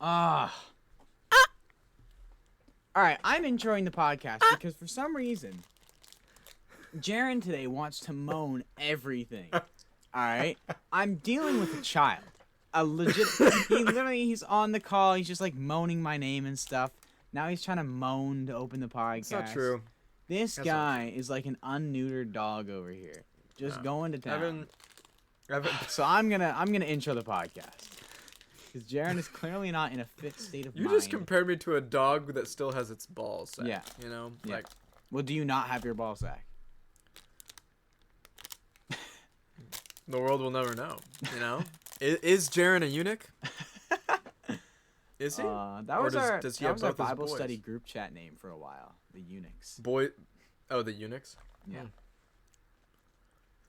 Ah. All right, I'm enjoying the podcast because for some reason, Jaron today wants to moan everything. All right, I'm dealing with a child, a legit. He's on the call. He's just like moaning my name and stuff. Now he's trying to moan to open the podcast. That's not true. This guy is like an unneutered dog over here, just going to town. So I'm gonna intro the podcast. Because Jaron is clearly not in a fit state of mind. You just compared me to a dog that still has its ball sack. Yeah. You know? Yeah. Like, well, do you not have your ball sack? the world will never know. You know? Is Jaron a eunuch? Is he? That Or was does he have our both his Bible boys? study group chat name for a while. The eunuchs. Oh, the eunuchs? Yeah.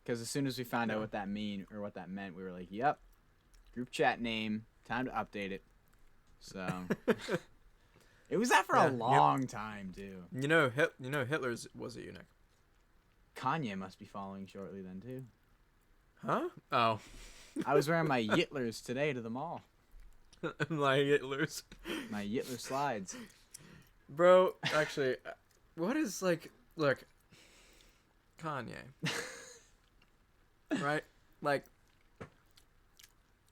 Because as soon as we found out what that meant, we were like, "Yep, group chat name. Time to update it." So it was that for a long time too. You know Hitler was a eunuch. Kanye must be following shortly then too. Huh? Oh. I was wearing my Yitlers today to the mall. My Hitlers. My Yitler slides. Bro, actually, what is like? Look, Kanye. Right? Like,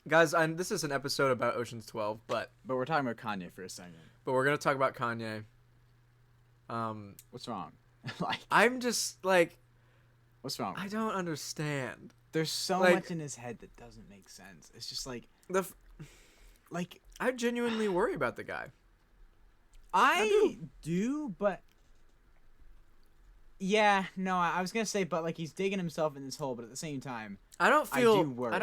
guys, this is an episode about Ocean's 12, but we're talking about Kanye for a second. But we're gonna talk about Kanye. What's wrong? Like, I'm just like, what's wrong? I don't understand. There's so much in his head that doesn't make sense. It's just like I genuinely worry about the guy. I do, but yeah, no, I was gonna say, but like he's digging himself in this hole, but at the same time, I don't worry. I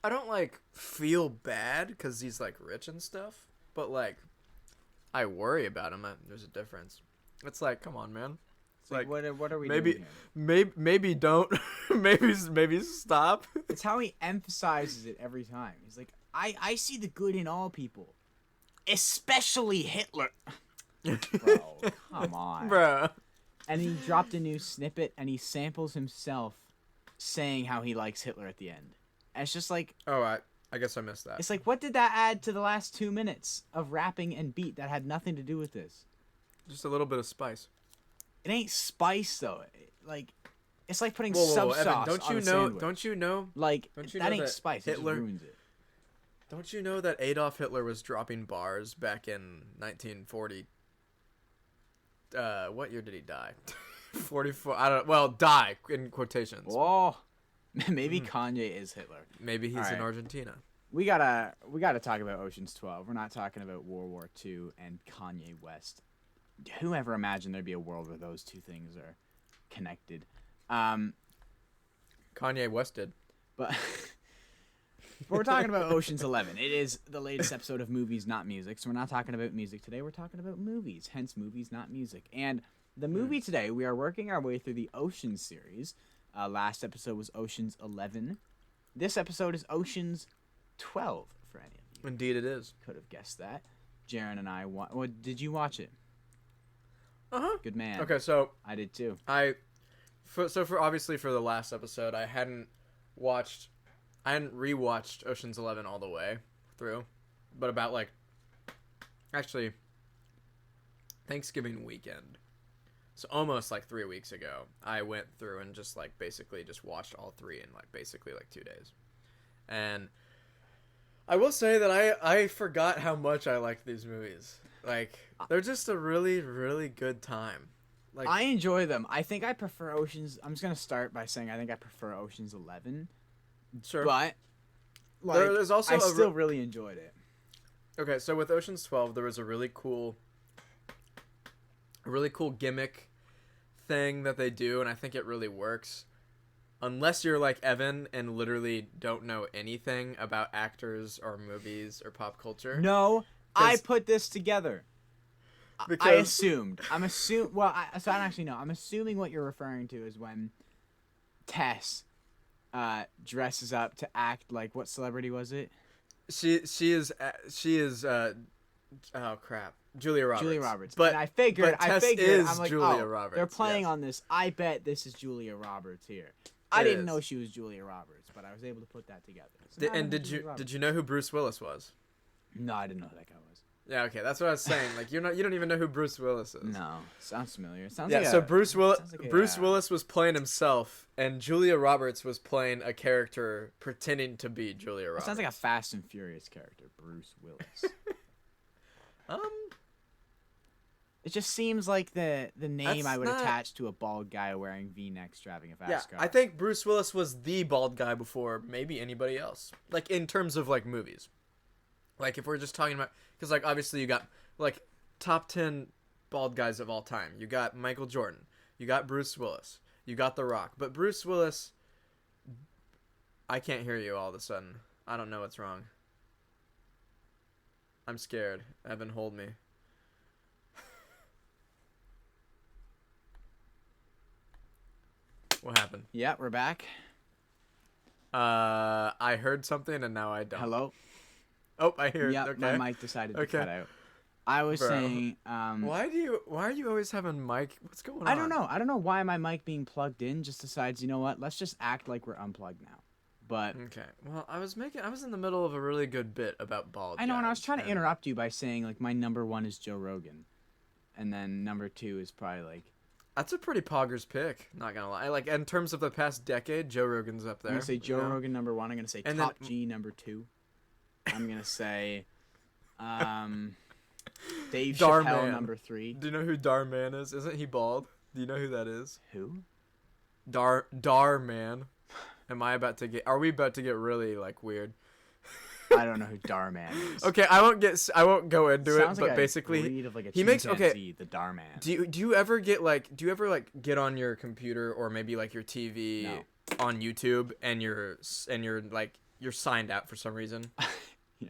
don't feel bad because he's like rich and stuff, but like I worry about him. There's a difference. It's like, come on, man. It's like what are we doing here? Maybe don't. maybe stop. It's how he emphasizes it every time. He's like, I see the good in all people, especially Hitler. Bro, come on, bro. And he dropped a new snippet, and he samples himself saying how he likes Hitler at the end. And it's just like... Oh, I guess I missed that. It's like, what did that add to the last 2 minutes of rapping and beat that had nothing to do with this? Just a little bit of spice. It ain't spice, though. It's like putting Whoa, sauce Evan, on a sandwich. Don't you know? Like, don't you that know ain't that spice. Hitler, it just ruins it. Don't you know that Adolf Hitler was dropping bars back in 1940? What year did he die? 44. I don't. Well, die in quotations. Whoa. Maybe Kanye is Hitler. Maybe he's in Argentina. We gotta talk about Ocean's 12. We're not talking about World War II and Kanye West. Whoever imagined there'd be a world where those two things are connected? Kanye West did. But we're talking about Ocean's 11. It is the latest episode of Movies Not Music. So we're not talking about music today. We're talking about movies. Hence, Movies Not Music. And the movie today, we are working our way through the Oceans series. Last episode was Ocean's 11. This episode is Ocean's 12 for any of you. Indeed it is. Could have guessed that. Jaron and I did you watch it? Uh-huh. Good man. Okay, so I did too. For the last episode, I hadn't rewatched Ocean's 11 all the way through, but about actually Thanksgiving weekend. So almost 3 weeks ago, I went through and just basically just watched all three in basically 2 days. And I will say that I forgot how much I liked these movies. They're just a really, really good time. I enjoy them. I think I prefer Ocean's. I'm just going to start by saying I think I prefer Ocean's 11. Sure. But there's also I still really enjoyed it. Okay, so with Ocean's 12, there was a really cool gimmick thing that they do, and I think it really works. Unless you're like Evan and literally don't know anything about actors or movies or pop culture. No, I put this together. I assumed. I'm assuming what you're referring to is when Tess dresses up to act like, what celebrity was it? She is oh crap. Julia Roberts. But I figured is I'm like, Julia Roberts. They're playing on this. I bet this is Julia Roberts here. I didn't know she was Julia Roberts, but I was able to put that together. So did you know who Bruce Willis was? No, I didn't know who that guy was. Yeah, okay, that's what I was saying. Like you don't even know who Bruce Willis is. No, sounds familiar. Sounds Yeah, like so a, Bruce sounds like Willis was playing himself, and Julia Roberts was playing a character pretending to be Julia Roberts. That sounds like a Fast and Furious character, Bruce Willis. It just seems like the name I would attach to a bald guy wearing V-necks driving a fast car. I think Bruce Willis was the bald guy before maybe anybody else. Like in terms of like movies. Like if we're just talking about, because like obviously you got like top 10 bald guys of all time. You got Michael Jordan. You got Bruce Willis. You got The Rock. But Bruce Willis, I can't hear you all of a sudden. I don't know what's wrong. I'm scared. Evan, hold me. What happened? Yeah, we're back. I heard something and now I don't. Hello? Oh, I hear it. Yep, Okay. my mic decided to cut out. I was saying, why are you always having mic? What's going on? I don't know. I don't know why my mic being plugged in just decides, you know what? Let's just act like we're unplugged now. But okay. Well, I was in the middle of a really good bit about bald I know, and I was guys, trying to interrupt you by saying like my number 1 is Joe Rogan, and then number 2 is probably like. That's a pretty poggers pick. Not gonna lie. Like in terms of the past decade, Joe Rogan's up there. I'm gonna say Joe Rogan number 1. I'm gonna say and Top then, G number 2. I'm gonna say, Dave Chappelle number 3. Do you know who Dar Man is? Isn't he bald? Do you know who that is? Who? Dar Man. Are we about to get really like weird? I don't know who Darman is. Okay, I won't go into Sounds it, like but basically breed of like a he makes the Darman. Do you ever get on your computer or maybe like your TV on YouTube and you're signed out for some reason? Yeah.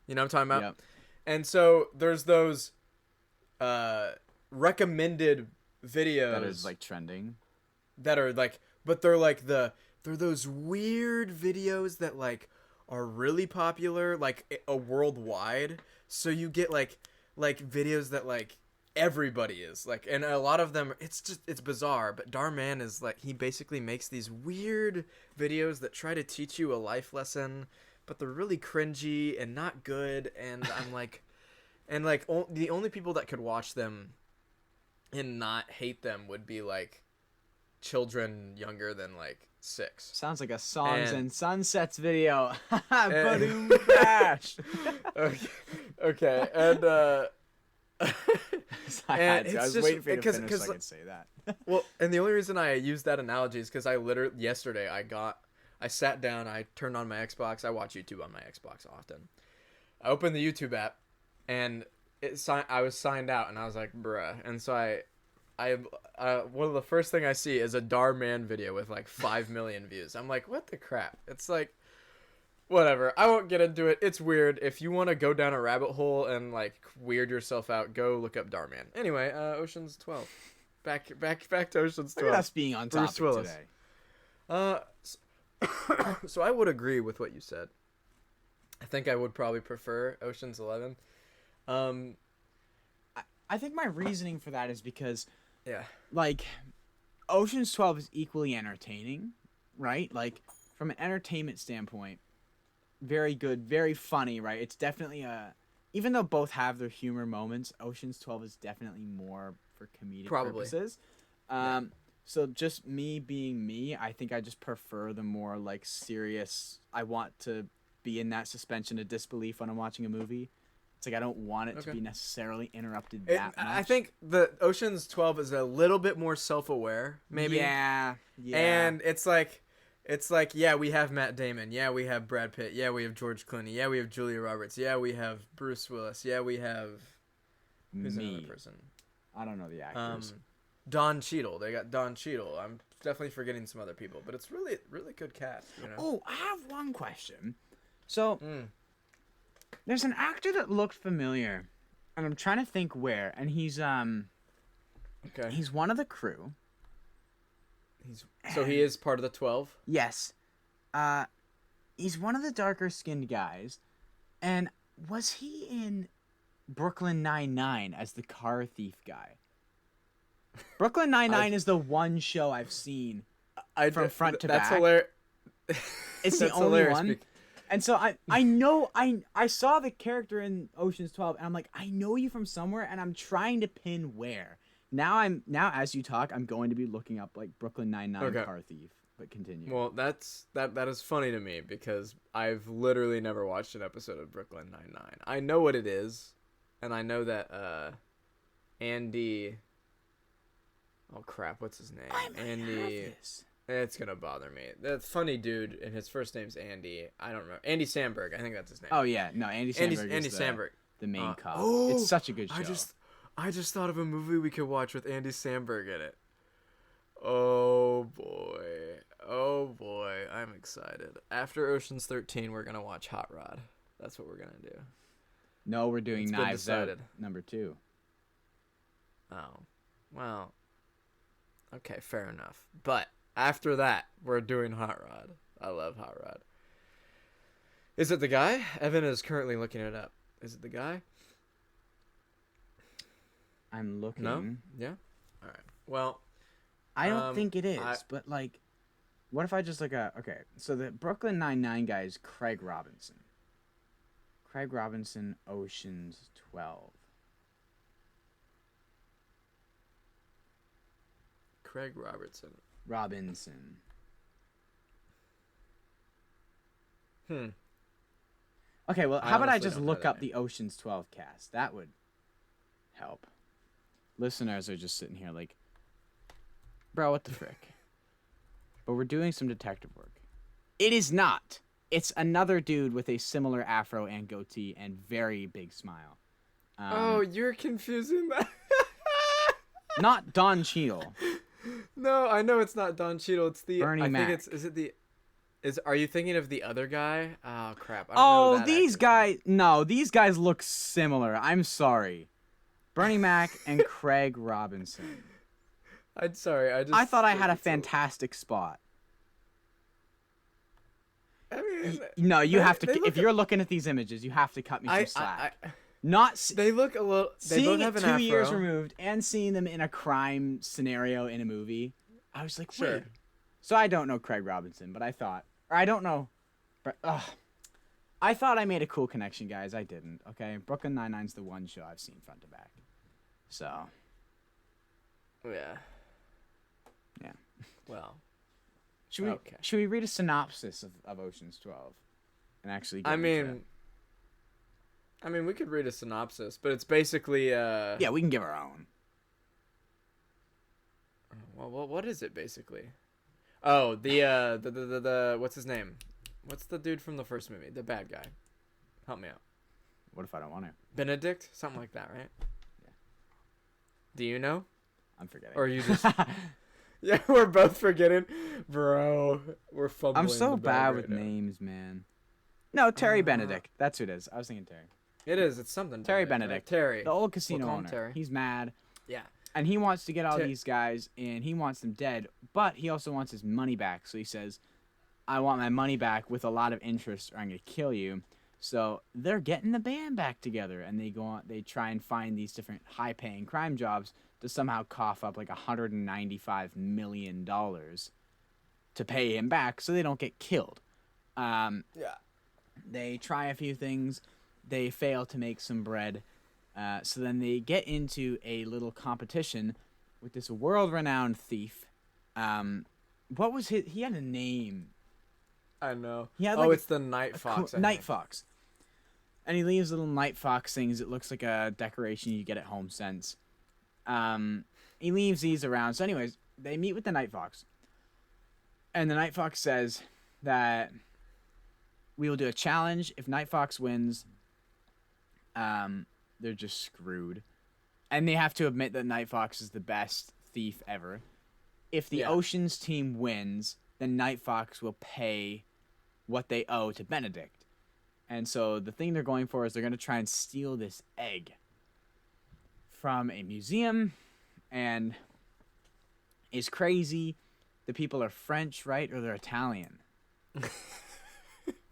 You know what I'm talking about? Yep. And so there's those recommended videos that is like trending. That are like, but they're those weird videos that like are really popular, like a worldwide. So you get like videos that like everybody is like, and a lot of them it's bizarre. But Darman is like, he basically makes these weird videos that try to teach you a life lesson, but they're really cringy and not good. And I'm like, the only people that could watch them and not hate them would be like children younger than like 6. Sounds like a Songs and Sunsets video. Boom, crash. Okay, and I was waiting for you to finish so I could say that. Well, and the only reason I use that analogy is because yesterday I sat down, I turned on my Xbox. I watch YouTube on my Xbox often. I opened the YouTube app, and I was signed out, and I was like, bruh. And so I one of the first thing I see is a Darman video with like 5 million views. I'm like, what the crap? It's like, whatever. I won't get into it. It's weird. If you want to go down a rabbit hole and like weird yourself out, go look up Darman. Anyway, Ocean's 12. Back to Ocean's 12. Look at us being on topic today. So I would agree with what you said. I think I would probably prefer Ocean's 11. I think my reasoning for that is because, yeah, like, Ocean's 12 is equally entertaining, right? Like, from an entertainment standpoint, very good, very funny, right? It's definitely even though both have their humor moments, Ocean's 12 is definitely more for comedic purposes. Yeah. So just me being me, I think I just prefer the more, like, serious, I want to be in that suspension of disbelief when I'm watching a movie. It's like I don't want it to be necessarily interrupted that much. I think the Ocean's 12 is a little bit more self-aware, maybe. Yeah. And it's like, yeah, we have Matt Damon. Yeah, we have Brad Pitt. Yeah, we have George Clooney. Yeah, we have Julia Roberts. Yeah, we have Bruce Willis. Yeah, we have who's another person? I don't know the actors. Don Cheadle. They got Don Cheadle. I'm definitely forgetting some other people, but it's really, really good cast. You know? Oh, I have one question. So. There's an actor that looked familiar, and I'm trying to think where. And he's okay. He's one of the crew. So he is part of the 12? Yes. He's one of the darker skinned guys. And was he in Brooklyn Nine-Nine as the car thief guy? Brooklyn Nine-Nine is the one show I've seen from front to back. That's hilarious. It's the only one. And so I know I saw the character in Ocean's 12 and I'm like, I know you from somewhere and I'm trying to pin where. Now as you talk, I'm going to be looking up like Brooklyn Nine-Nine car thief. But continue. Well, that is funny to me because I've literally never watched an episode of Brooklyn Nine-Nine. I know what it is, and I know that Andy. Oh crap! What's his name? Andy. It's gonna bother me. That funny dude, and his first name's Andy. I don't remember. Andy Samberg. I think that's his name. Oh yeah, no, Andy Samberg. Andy Samberg, the main cop. Oh, it's such a good show. I just thought of a movie we could watch with Andy Samberg in it. Oh boy, I'm excited. After Ocean's 13, we're gonna watch Hot Rod. That's what we're gonna do. No, we're doing Knives Out #2. Oh, well. Okay, fair enough. But after that, we're doing Hot Rod. I love Hot Rod. Is it the guy? Evan is currently looking it up. Is it the guy? I'm looking. No? Yeah? All right. Well, I don't think it is, but like, what if I just look at, okay, so the Brooklyn Nine-Nine guy is Craig Robinson. Craig Robinson, Ocean's 12. Craig Robinson. Okay, well, how about I just look up the Ocean's 12 cast? That would help. Listeners are just sitting here like, bro, what the frick? But we're doing some detective work. It is not. It's another dude with a similar afro and goatee and very big smile. Oh, you're confusing that. Not Don Cheadle. No, I know it's not Don Cheadle. It's the Bernie Mac. think is it the are you thinking of the other guy? Oh crap. These guys look similar. I'm sorry. Bernie Mac and Craig Robinson. I thought I had a fantastic spot. I mean, no, you have to. If you're looking at these images, you have to cut me some slack. They look a little. They both have an afro. 2 years removed and seeing them in a crime scenario in a movie, I was like, sure. Wait. So I don't know Craig Robinson, but I thought, or I don't know, but I thought I made a cool connection, guys. I didn't. Okay, Brooklyn Nine-Nine's the one show I've seen front to back. So. Yeah. Yeah. Well. Should we read a synopsis of Ocean's 12 and actually get into it? We could read a synopsis, but it's basically yeah, we can give our own. Well, what is it basically? Oh, the what's his name? What's the dude from the first movie? The bad guy. Help me out. What if I don't want to? Benedict? Something like that, right? Yeah. Do you know? I'm forgetting. Or you just Yeah, we're both forgetting. Bro, we're fumbling. I'm so bad with names, man. No, Terry Benedict. That's who it is. I was thinking Terry. It is. It's something. Terry Benedict. Right? Terry. The old casino owner. Terry. He's mad. Yeah. And he wants to get all these guys, and he wants them dead, but he also wants his money back. So he says, I want my money back with a lot of interest, or I'm going to kill you. So they're getting the band back together, and they go on. They try and find these different high-paying crime jobs to somehow cough up like $195 million to pay him back so they don't get killed. Yeah. They try a few things. They fail to make some bread. So then they get into a little competition with this world-renowned thief. What was his... He had a name. I know. He had it's the Night Fox. Night Fox. And he leaves little Night Fox things. It looks like a decoration you get at Home Sense. He leaves these around. So anyways, they meet with the Night Fox. And the Night Fox says that we will do a challenge. If Night Fox wins, they're just screwed. And they have to admit that Night Fox is the best thief ever. If the Ocean's team wins, then Night Fox will pay what they owe to Benedict. And so the thing they're going for is they're going to try and steal this egg from a museum, and it's crazy. The people are French, right? Or they're Italian.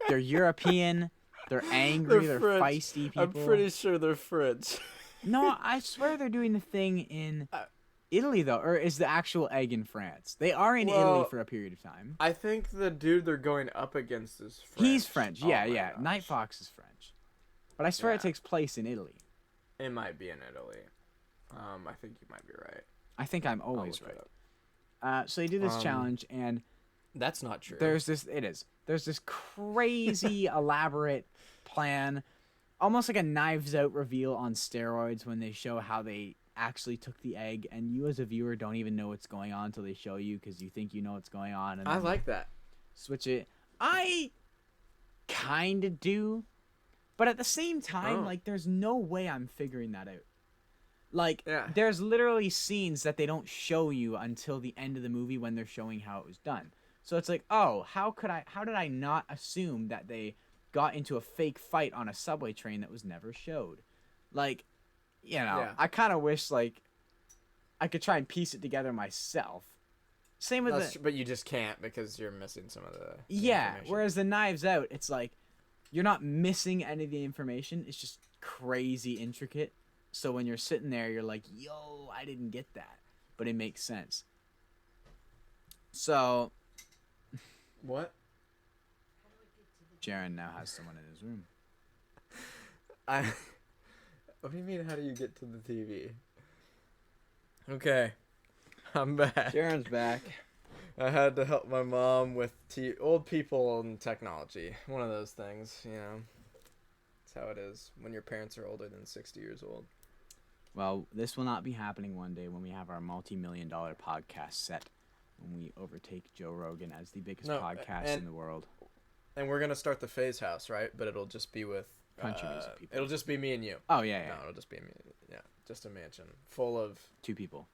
They're European. They're angry. They're feisty people. I'm pretty sure they're French. No, I swear they're doing the thing in Italy though, or is the actual egg in France? They are in Italy Well, for a period of time. I think the dude they're going up against is French. He's French. Oh Yeah, my yeah. gosh. Night Fox is French, but I swear Yeah. it takes place in Italy. It might be in Italy. I think you might be right. I think I'm I'll always look it right. up. So they do this challenge, and That's not true. there's this crazy elaborate plan, almost like a Knives Out reveal on steroids when they show how they actually took the egg, and you as a viewer don't even know what's going on until they show you because you think you know what's going on. And I then like that. switch it. I kind of do, but at the same time, Oh. like, there's no way I'm figuring that out. Like, Yeah. there's literally scenes that they don't show you until the end of the movie when they're showing how it was done. So it's like, oh, how did I not assume that they got into a fake fight on a subway train that was never showed? Like, you know, Yeah. I kind of wish, like, I could try and piece it together myself. Same with the... But you just can't because you're missing some of the Yeah, information. whereas the Knives Out, it's like, you're not missing any of the information. It's just crazy intricate. So when you're sitting there, you're like, yo, I didn't get that. But it makes sense. So, What? Jaron now has someone in his room. What do you mean? How do you get to the TV? Okay, I'm back. Jaron's back. I had to help my mom with old people and technology. One of those things, you know. That's how it is when your parents are older than 60 years old. Well, this will not be happening one day when we have our multi-million-dollar podcast set. When we overtake Joe Rogan as the biggest podcast in the world. And we're gonna start the Phase House, right? But it'll just be with Countries of people. It'll just be me and you. Oh, yeah. No, it'll just be me. Yeah, just a mansion full of 2 people.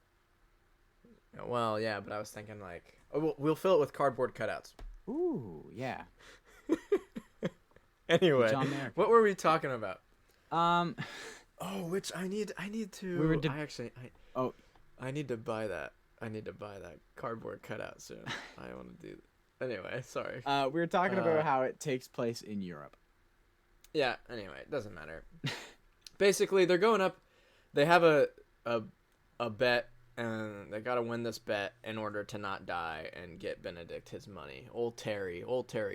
Well, yeah, but I was thinking like, we'll fill it with cardboard cutouts. Ooh, yeah. Anyway, John Mayer. what were we talking about? Um, Oh, which I need to. We were I need to buy that. I need to buy that cardboard cutout soon. I want to do. Anyway, sorry. we were talking about how it takes place in Europe. Yeah. Anyway, it doesn't matter. Basically, they're going up. They have a bet, and they got to win this bet in order to not die and get Benedict his money. Old Terry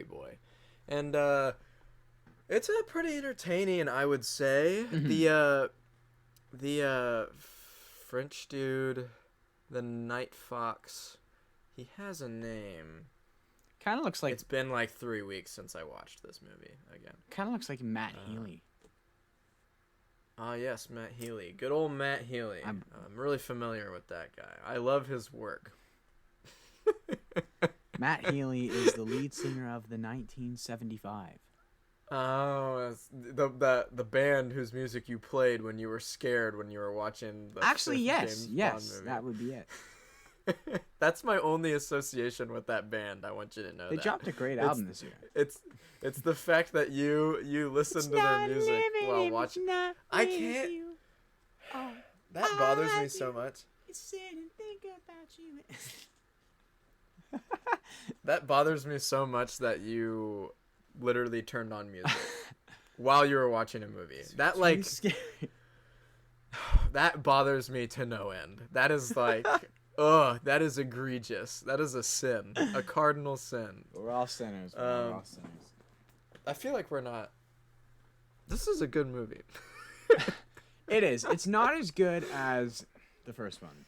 boy, and it's a pretty entertaining, I would say. Mhm. The French dude, the Night Fox, he has a name. Kind of looks like It's been like 3 weeks since I watched this movie again. kind of looks like Matt Healy. Ah, yes, Matt Healy. Good old Matt Healy. I'm really familiar with that guy. I love his work. Matt Healy is the lead singer of the 1975. Oh, the band whose music you played when you were scared when you were watching the Actually, fifth yes, James yes, Bond movie. that would be it. That's my only association with that band. I want you to know They that. dropped a great album this year. It's the fact that you listen to their music while watching. I can't. That bothers me so much. That bothers me so much that you literally turned on music while you were watching a movie. That like that bothers me to no end. That is like ugh, that is egregious. That is a sin, a cardinal sin. We're all sinners. We're all sinners. I feel like we're not. This is a good movie. It is. It's not as good as the first one.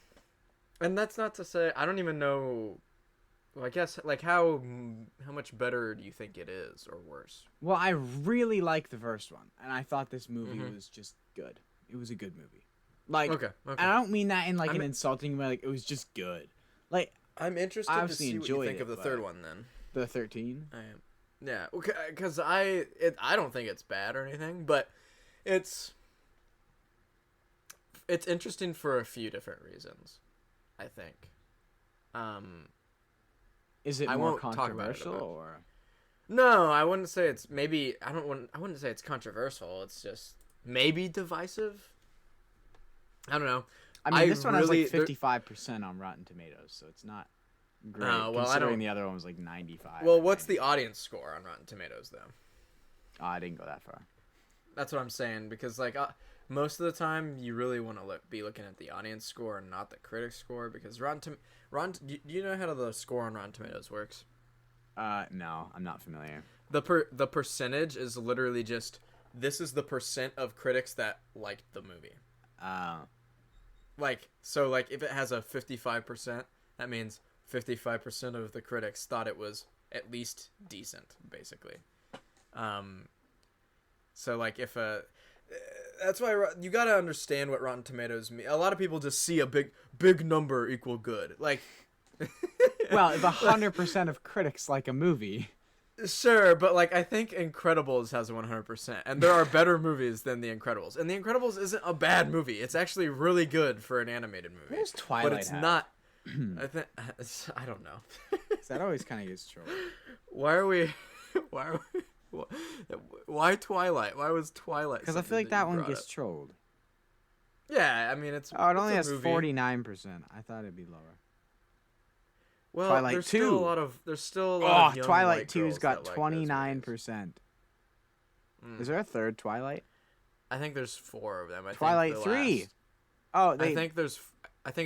And that's not to say I don't even know. Well, I guess like how much better do you think it is or worse? Well, I really like the first one, and I thought this movie was just good. It was a good movie. Like, Okay. and I don't mean that in like an insulting way. Like, it was just good. Like, I'm interested to see what you think of the third one then. The 13. I am. Yeah, because I don't think it's bad or anything, but it's interesting for a few different reasons, I think. Is it I more won't talk about it controversial about- or? No, I wouldn't say it's maybe. I wouldn't say it's controversial. It's just maybe divisive. I don't know. I mean, this one has really- like 55% on Rotten Tomatoes, so it's not great. Oh, well, I considering don't- the other one was like 95. Well, or what's the 90. audience score on Rotten Tomatoes though? Oh, I didn't go that far. That's what I'm saying, because like most of the time you really want to be looking at the audience score and not the critic score, because do you know how the score on Rotten Tomatoes works? No, I'm not familiar. The percentage is literally just, this is the percent of critics that liked the movie. Like, so like if it has a 55%, that means 55% of the critics thought it was at least decent, basically. So like if that's why you gotta understand what Rotten Tomatoes mean. A lot of people just see a big number equal good. Like, well, if 100% of critics like a movie. Sure, but like I think Incredibles has a 100%, and there are better movies than The Incredibles. And The Incredibles isn't a bad movie; it's actually really good for an animated movie. What does Twilight but it's have? not. I don't know. That always kind of gets trolled. Why Twilight? Why was Twilight? Because I feel like that one gets trolled. Yeah, I mean it's. Oh, it only it's has 49%. I thought it'd be lower. Well, Twilight there's 2. still a lot of young Twilight white 2's girls got that like those 29%. Is there a third Twilight? I think there's 4 of them. Twilight 3. Oh, I think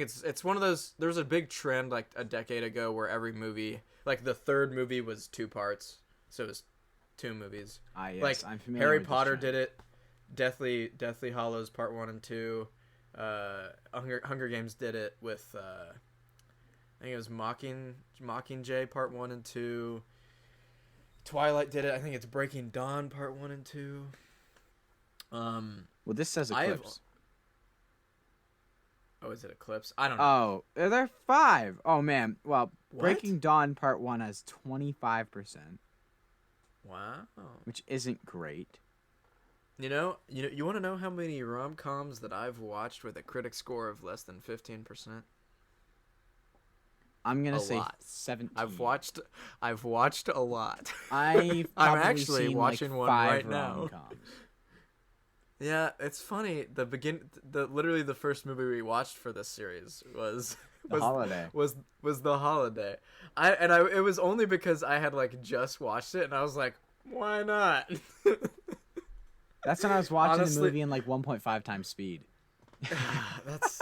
it's one of those. There was a big trend like a decade ago where every movie, like the third movie was 2 parts, so it was 2 movies. Yes, like I'm familiar Harry with Potter this did it. Deathly Hallows Part 1 and 2. Hunger Games did it with. I think it was Mockingjay Part 1 and 2. Twilight did it. I think it's Breaking Dawn Part 1 and 2. Well, this says Eclipse. Oh, is it Eclipse? I don't know. Oh, there are 5. Oh man. Well, What? Breaking Dawn Part 1 has 25%. Wow. Which isn't great. You want to know how many rom-coms that I've watched with a critic score of less than 15%? I'm gonna say lot. 17. I've watched a lot. I'm actually seen watching like one 5 right now. rom-coms. Yeah, it's funny. Literally the first movie we watched for this series was The Holiday. Was The Holiday. It was only because I had like just watched it and I was like, why not? That's when I was watching Honestly, the movie in like 1.5 times speed. That's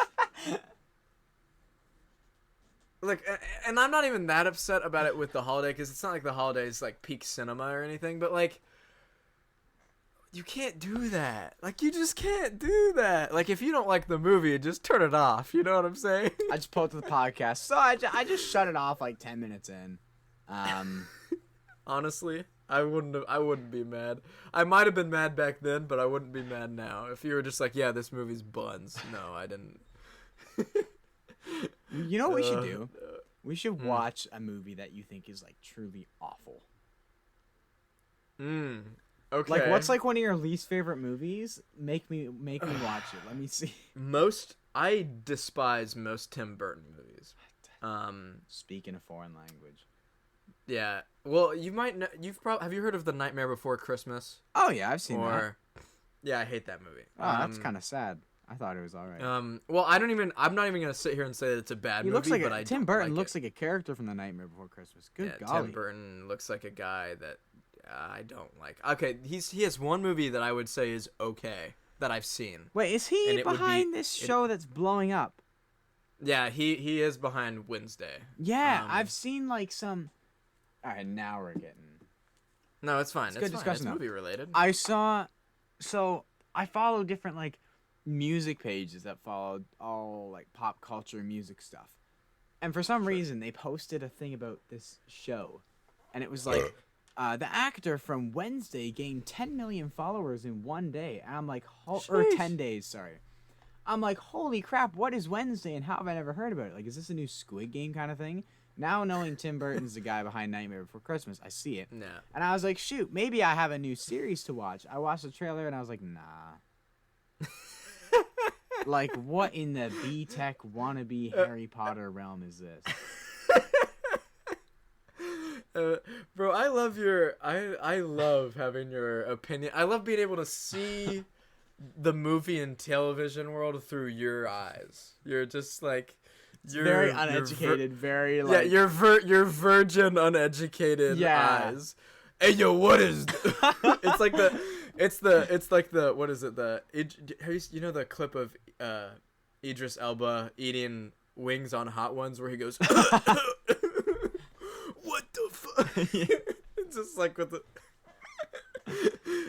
like, and I'm not even that upset about it with The Holiday, because it's not like The Holiday is like peak cinema or anything, but like, you can't do that. Like, you just can't do that. Like, if you don't like the movie, just turn it off. You know what I'm saying? I just pulled to the podcast, so I just shut it off like 10 minutes in. Honestly, I wouldn't be mad. I might have been mad back then, but I wouldn't be mad now. If you were just like, yeah, this movie's buns. No, I didn't. You know what we should do? We should watch a movie that you think is like truly awful. Okay. Like, what's like one of your least favorite movies? Make me watch it. Let me see. I despise most Tim Burton movies. Speaking a foreign language. Yeah. Well, you might know. Have you heard of The Nightmare Before Christmas? Oh yeah, I've seen that. Yeah, I hate that movie. Oh, that's kind of sad. I thought it was all right. Well, I'm not even gonna sit here and say that it's a bad movie. Looks like but Tim Burton looks like a character from The Nightmare Before Christmas. Good golly. Tim Burton looks like a guy that I don't like. Okay, he has one movie that I would say is okay that I've seen. Wait, is he behind this show that's blowing up? Yeah, he is behind Wednesday. Yeah, I've seen like some. All right, now we're getting. No, it's fine. It's good fine. discussion. It's movie related. I follow different like music pages that followed all like pop culture music stuff, and for some reason they posted a thing about this show, and it was like the actor from Wednesday gained 10 million followers in one day. And I'm like, or 10 days, sorry. I'm like, holy crap, what is Wednesday and how have I never heard about it? Like, is this a new Squid Game kind of thing? Now knowing Tim Burton's the guy behind Nightmare Before Christmas, I see it. No. And I was like, shoot, maybe I have a new series to watch. I watched the trailer and I was like, nah. Like, what in the B-Tech wannabe Harry Potter realm is this? Bro, I love having your opinion. I love being able to see the movie and television world through your eyes. You're just like very uneducated, very like your virgin uneducated eyes. Hey yo, what is it's like It's like the what is it you know the clip of Idris Elba eating wings on Hot Ones where he goes what the fuck? It's just like with the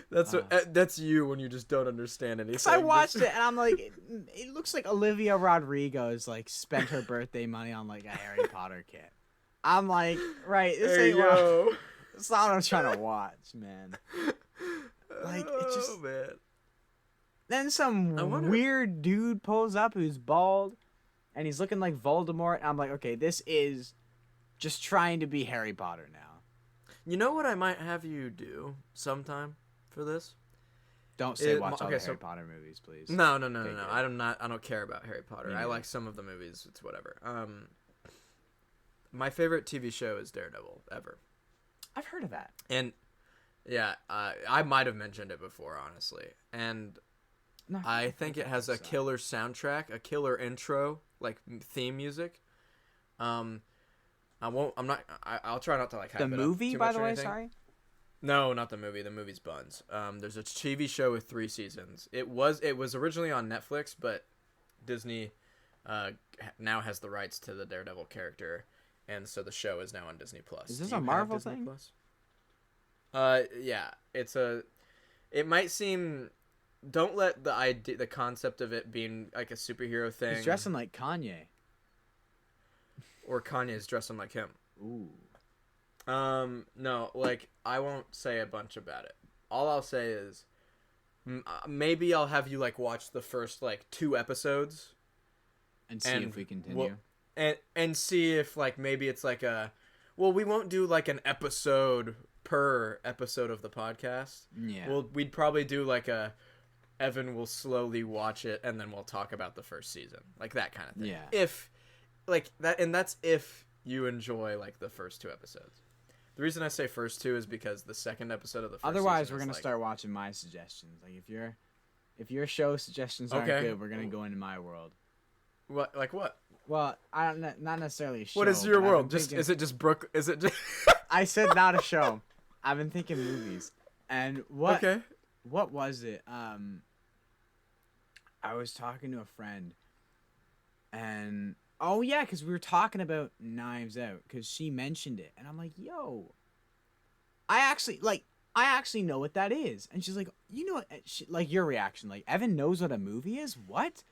that's you when you just don't understand anything. I watched it and I'm like, it looks like Olivia Rodrigo's like spent her birthday money on like a Harry Potter kit. I'm like, right, this ain't what it's not what I'm trying to watch, man. Like it just man. Then some weird dude pulls up who's bald and he's looking like Voldemort. And I'm like, okay, this is just trying to be Harry Potter now. You know what I might have you do sometime for this? Don't say watch all the Harry Potter movies, please. No. I don't care about Harry Potter. I like some of the movies. It's whatever. My favorite TV show is Daredevil ever. I've heard of that. And yeah, I might have mentioned it before, honestly. And I think it has a killer soundtrack, a killer intro, like theme music. I'll try not to like hype the movie, by the way. Anything. Sorry. No, not the movie. The movie's Buns. There's a TV show with 3 seasons. It was originally on Netflix, but Disney now has the rights to the Daredevil character, and so the show is now on Disney Plus. Is this a Marvel thing? Yeah. It might seem. Don't let the concept of it being like a superhero thing. He's dressing like Kanye. Or Kanye's dressing like him. Ooh. No, like, I won't say a bunch about it. All I'll say is, maybe I'll have you, like, watch the first, like, 2 episodes. And see if we continue. And see if, like, maybe it's like we won't do, like, an episode per episode of the podcast. Yeah. We'd probably do, like, Evan will slowly watch it, and then we'll talk about the first season. Like, that kind of thing. Yeah. If, like, that, and that's if you enjoy, like, the first 2 episodes. The reason I say first 2 is because the second episode of the first Otherwise, season we're gonna start watching my suggestions. Like if your show suggestions aren't good, we're gonna go into my world. What? Like what? Well, I don't not necessarily a show. What is your world? Thinking, is it just Brooke? Is it just? I said not a show. I've been thinking movies. And what? Okay. What was it? I was talking to a friend, and. Oh, yeah, because we were talking about Knives Out, because she mentioned it. And I'm like, yo, I actually know what that is. And she's like, you know what? Like, your reaction, like, Evan knows what a movie is? What?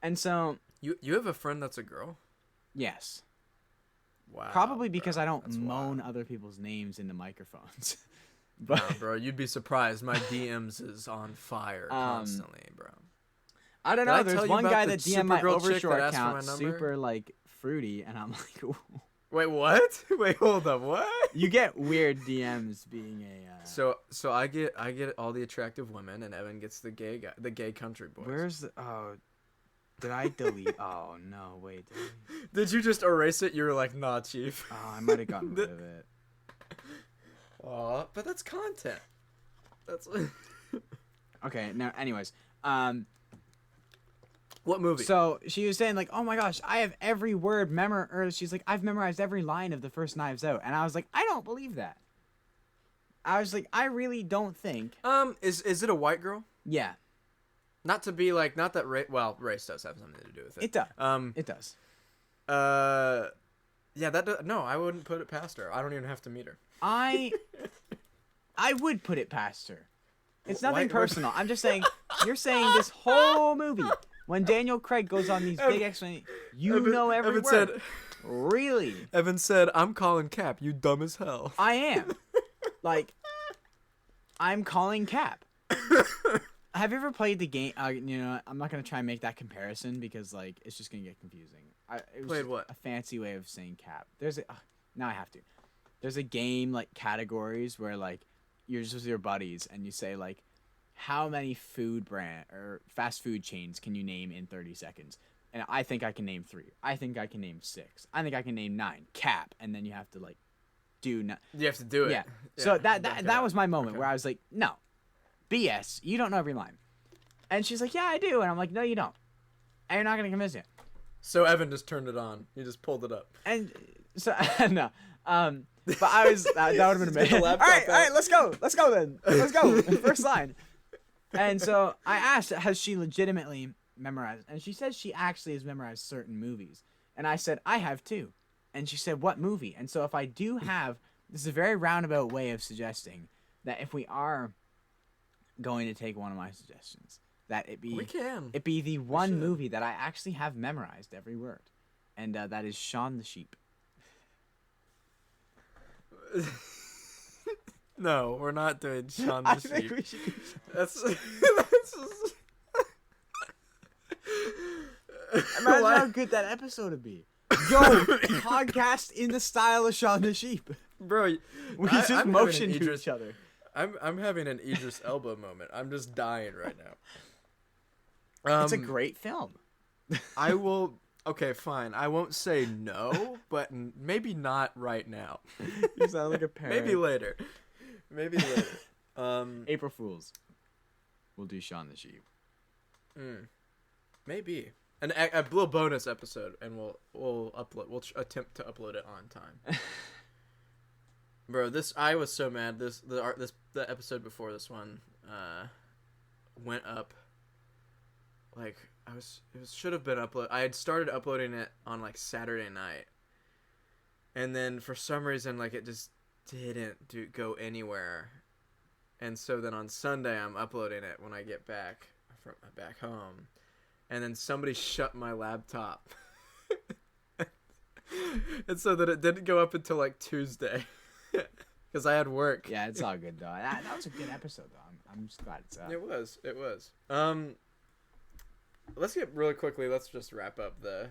And so... You have a friend that's a girl? Yes. Wow. Probably because I don't moan other people's names into microphones. But no, bro, you'd be surprised. My DMs is on fire constantly, bro. I don't know. There's one guy that DM'd my Overshore account, super like fruity, and I'm like, ooh. Wait, what? Wait, hold up, what? You get weird DMs being a. So I get all the attractive women, and Evan gets the gay country boys. Where's the? Oh, did I delete? Oh no, wait. Did you just erase it? You were like, nah, chief. Oh, I might have gotten rid of it. Oh, but that's content. That's. Okay. Now, anyways, What movie? So she was saying like, "Oh my gosh, I have every word or she's like, "I've memorized every line of the first Knives Out." And I was like, "I don't believe that." I was like, "I really don't think." Is it a white girl? Yeah. Not to be like, not that race does have something to do with it. It does. It does. Yeah, no, I wouldn't put it past her. I don't even have to meet her. I would put it past her. It's nothing personal. I'm just saying, you're saying this whole movie, when Daniel Craig goes on these big explanations, know every word. Said, really? Evan said, "I'm calling Cap. You dumb as hell." I am. Like, I'm calling Cap. Have you ever played the game? You know, I'm not gonna try and make that comparison because like it's just gonna get confusing. It was what? A fancy way of saying Cap. Now I have to. There's a game like categories where like you're just with your buddies and you say like, how many food brand or fast food chains can you name in 30 seconds? And I think I can name 3. I think I can name 6. I think I can name 9. Cap, and then you have to like do. You have to do it. Yeah. So that was my moment where I was like, no, BS. You don't know every line. And she's like, yeah, I do. And I'm like, no, you don't. And you're not gonna convince me. So Evan just turned it on. He just pulled it up. And so no. But I was that would have been amazing. All right, let's go then. Let's go. First line. And so I asked, has she legitimately memorized? And she says she actually has memorized certain movies. And I said, I have too. And she said, what movie? And so if I do have, this is a very roundabout way of suggesting that if we are going to take one of my suggestions, that it be the one movie that I actually have memorized every word, and that is Shaun the Sheep. No, we're not doing Shaun the Sheep. Think we should do That's Imagine how good that episode would be. Yo, podcast in the style of Shaun the Sheep. Bro, We just motion to each other. I'm having an Idris Elba moment. I'm just dying right now. It's a great film. I will. Okay, fine. I won't say no, but maybe not right now. You sound like a parent. Maybe later. April Fools. We'll do Shaun the Sheep. Maybe. A little bonus episode, and we'll upload. We'll attempt to upload it on time. Bro, I was so mad. The episode before this one went up. Like should have been uploaded. I had started uploading it on like Saturday night, and then for some reason like it just didn't go anywhere, and so then on Sunday I'm uploading it when I get back home, and then somebody shut my laptop, and so that it didn't go up until like Tuesday, because I had work. Yeah, it's all good though. That was a good episode though. I'm just glad it's out. It was. Let's get really quickly. Let's just wrap up the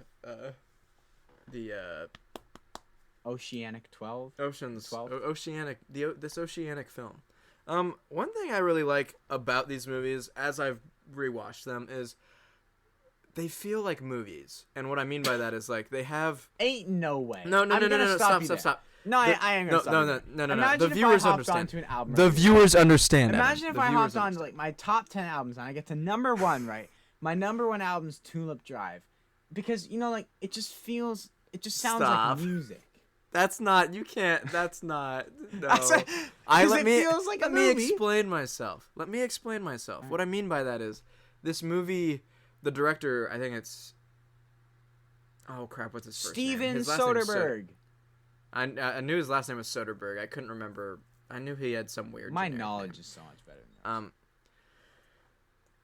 Oceanic 12. Oceans 12. Oceanic this Oceanic film. One thing I really like about these movies as I've rewatched them is they feel like movies. And what I mean by that is like they have Ain't no way. No, stop. No, I ain't gonna stop. No. Imagine The if viewers I hopped understand. onto an album. The viewers understand. Imagine Evan. if I viewers hopped on understand. like my top 10 albums and I get to number 1, right? My number 1 album's Tulip Drive, because like it just sounds Stop. like music. That's not. You can't. That's not. No. Feels like a let movie. me explain myself. What I mean by that is, this movie, the director, I think it's. Oh crap! What's his first name? Steven His last name is Soderbergh. I knew his last name was Soderbergh. I couldn't remember. I knew he had some weird. My generic knowledge name. is so much better than yours.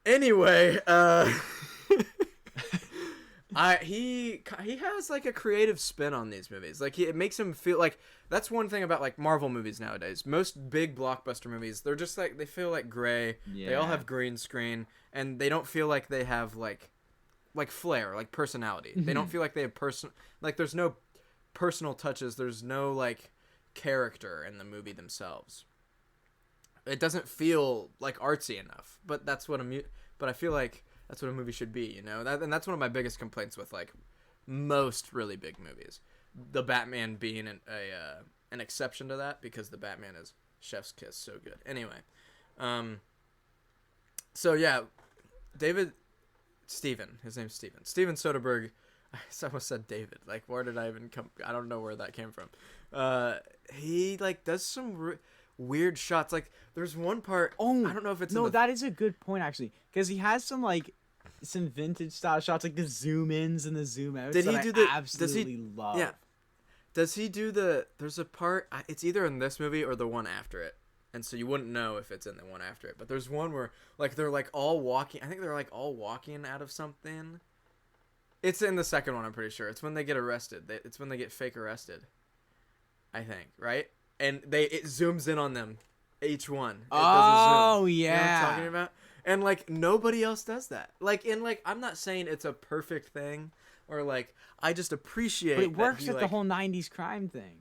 Anyway, he has like a creative spin on these movies. Like it makes him feel like that's one thing about like Marvel movies nowadays. Most big blockbuster movies, they're just like they feel like gray. Yeah. They all have green screen, and they don't feel like they have like flair, like personality. They don't feel like they have like there's no personal touches. There's no like character in the movie themselves. It doesn't feel like artsy enough, but that's what but I feel like that's what a movie should be, and that's one of my biggest complaints with like most really big movies. The Batman being an exception to that, because the Batman is chef's kiss, so good. Anyway, so yeah, his name's Steven Soderbergh. I almost said David. Like, where did I even come? I don't know where that came from. He like does some weird shots. Like, there's one part. Oh, I don't know if it's that is a good point actually, because he has some vintage style shots, like the zoom ins and the zoom outs. Did he do the? Absolutely love. Yeah. Does he do the? There's a part. It's either in this movie or the one after it, and so you wouldn't know if it's in the one after it. But there's one where like they're like all walking. I think they're like all walking out of something. It's in the second one, I'm pretty sure. It's when they get arrested. It's when they get fake arrested. I think, right? And it zooms in on them, each one. It does a zoom. Yeah. You know what I'm talking about? And like nobody else does that. Like I'm not saying it's a perfect thing, or like I just appreciate. But it works with the whole '90s crime thing.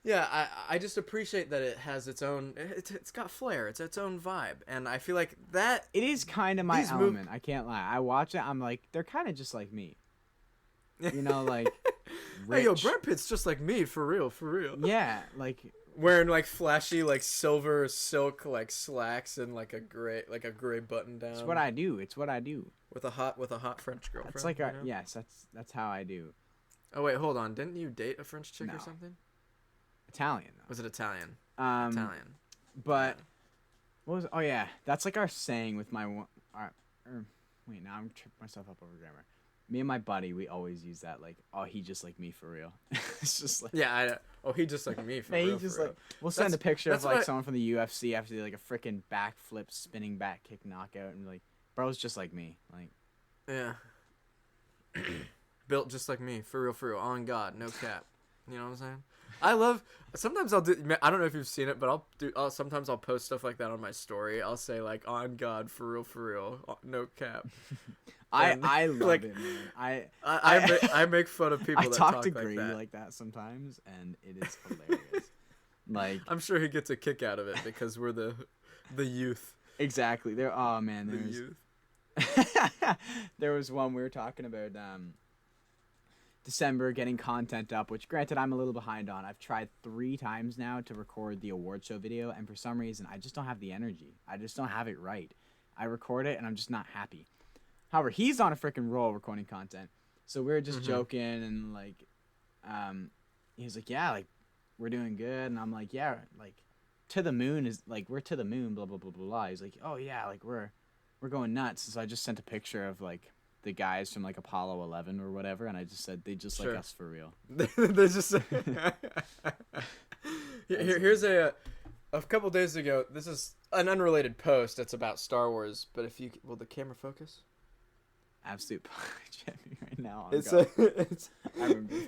Yeah, I just appreciate that it has its own. It's got flair. It's its own vibe, and I feel like that. It is kind of my element. I can't lie. I watch it. I'm like, they're kind of just like me. Like. Rich. Hey, yo, Brad Pitt's just like me, for real. Yeah, like wearing like flashy like silver silk like slacks and like a gray button down. It's what I do. With a hot French girlfriend. It's like yes, that's how I do. Oh wait, hold on. Didn't you date a French chick or something? Italian. Though. Was it Italian? Italian. But what was? Oh yeah, that's like our saying with my one. Wait, now I'm tripping myself up over grammar. Me and my buddy, we always use that like, oh, he just like me for real. It's just like he just like me for he real. just for like real. we'll send a picture of what like someone from the UFC after like a freaking backflip, spinning back kick knockout, and like, bro's just like me, like. Yeah. Built just like me, for real, on God, no cap. You know what I'm saying? I love. Sometimes I'll do. I don't know if you've seen it, but sometimes I'll post stuff like that on my story. I'll say like, on God, for real, no cap. I love like, it, man. I make fun of people I that talk to like Grady that. like that sometimes, and it is hilarious. Like I'm sure he gets a kick out of it because we're the youth. exactly. There. Oh man, The there's. youth. There was one we were talking about. December getting content up, which granted I'm a little behind on. I've tried 3 times now to record the award show video, and for some reason I just don't have the energy. I just don't have it right. I record it and I'm just not happy. However, he's on a freaking roll recording content, so we were just joking and like, he was like, yeah, like we're doing good, and I'm like, yeah, like to the moon is like we're to the moon, blah blah blah blah blah. He's like, oh yeah, like we're going nuts. So I just sent a picture of like the guys from like Apollo 11 or whatever, and I just said they just like us for real. They just here's a couple days ago. This is an unrelated post. It's about Star Wars, but will the camera focus? Absolute pog champion right now.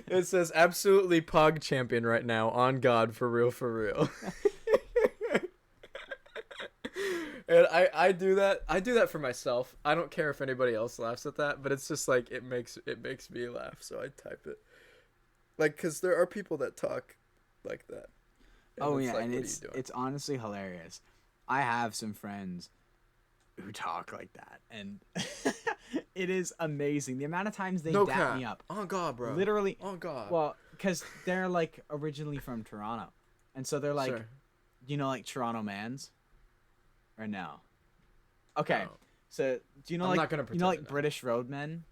It says absolutely pog champion right now. On God, for real. And I do that for myself. I don't care if anybody else laughs at that, but it's just like it makes me laugh, so I type it. Like, cuz there are people that talk like that. Oh yeah, like, and it's honestly hilarious. I have some friends who talk like that, and it is amazing the amount of times they dap me up. Oh God, bro. Literally. Oh God. Well, cuz they're like originally from Toronto. And so they're like, sure. You know, like Toronto mans? Or no? Okay. No. So do you know I'm like not gonna you know like pretend British roadmen?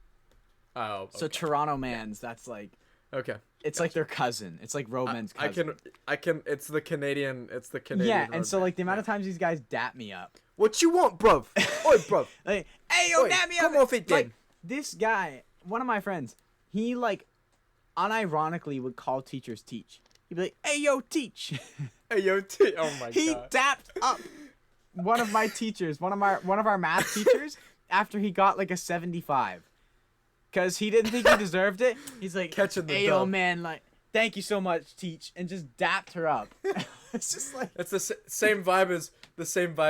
Oh. Okay. So Toronto mans, that's like okay. It's like their cousin. It's like roadmen's cousin. I can. It's the Canadian. Yeah, and so like the amount of times these guys dap me up. What you want, bruv? Oi, bruv. Like, hey, yo, dap me up. Come off it, then. Like, this guy, one of my friends, he like unironically would call teachers teach. He'd be like, hey, yo, teach. Hey, yo, oh my God. He dapped up one of my teachers, one of our math teachers, after he got like a 75. Because he didn't think he deserved it. He's like, hey, yo, man, like, thank you so much, teach. And just dapped her up. It's just like... It's the same vibe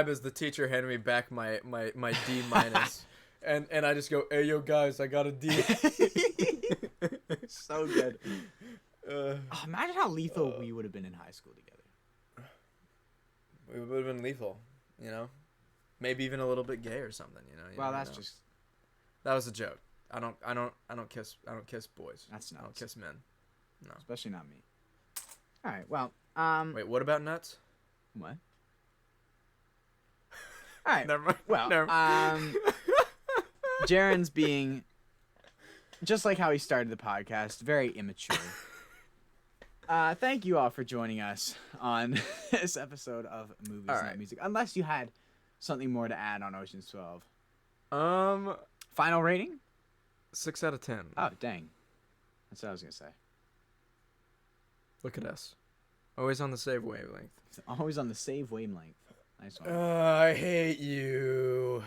as the teacher handed me back my D minus. and I just go, hey, yo, guys, I got a D. So good. Imagine how lethal we would have been in high school together. We would have been lethal, you know? Maybe even a little bit gay or something, you know? Well, that's just... That was a joke. I don't kiss boys. That's nuts. I don't kiss men. No. Especially not me. All right. Well, wait, what about nuts? What? All right. Never mind. Well, Jaron's being just like how he started the podcast, very immature. Thank you all for joining us on this episode of Movies Not Music. Unless you had something more to add on Ocean's 12. Final rating? 6 out of 10. Oh, dang. That's what I was going to say. Look at us. Always on the save wavelength. Always on the save wavelength. Nice one. I hate you.